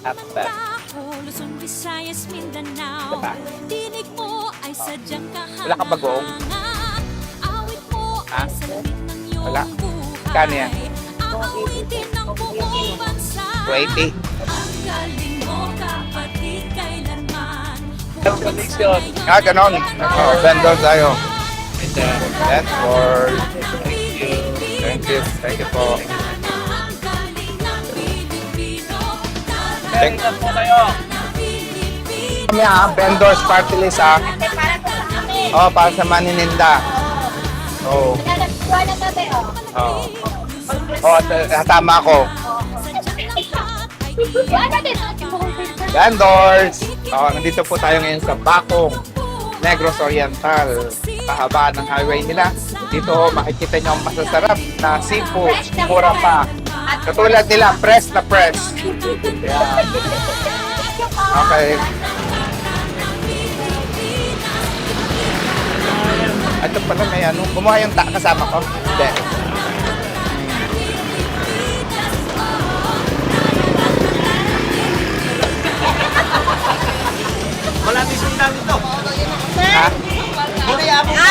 Upper. Luzon, Visayas, Mindanao. Diba? Dinig mo ay sadyang kahanga. Wala ka bagoong? Awit mo Ha? ay salamin ng iyong Wala. buhay. Kano yan? Aawitin ng buong bansa. 20. Ang galing mo, kapatid, kailanman. Connection. Ganon. Vendor tayo. That's for... Thank you. Thank you po. Thank you po kayo. Kami vendors party list Oh, para sa manininda. Oh. Oh. Oh, tama ko. Vendors! Oh, nandito po tayo ngayon sa Bacong, Negros Oriental. Kahabaan ng highway nila. Dito makikita nyo ang masasarap na seafood. Mura pa. Katulad nila, press na press. Yeah. Okay. Ito pala may ano. Kumuha yung kasama ko. Hindi. Wala mismo namin to. Ha?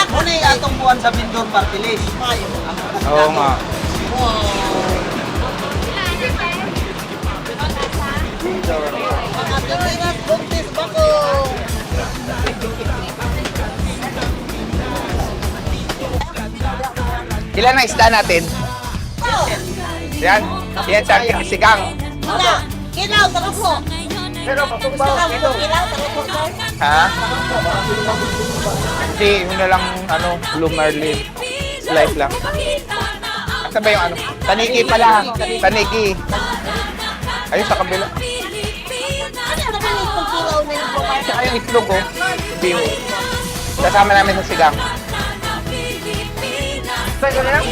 Muna yung atong buwan sa Mindor Party List. Oo nga. Ilan na isda natin? Yan. Yan sa sigang. Kilaw, tarap mo. Pero Kilaw, tarap mo. ha? Hindi, yun na lang, ano, blue marlin. Slice lang. Asa ba yung ano? Taniki pala. Taniki. Ayun sa kabila. Ano naman yung kilaw na yung bukas? Saka yung itlog, oh. Biyo. Kasama namin sa sigang. Saan ka na lang?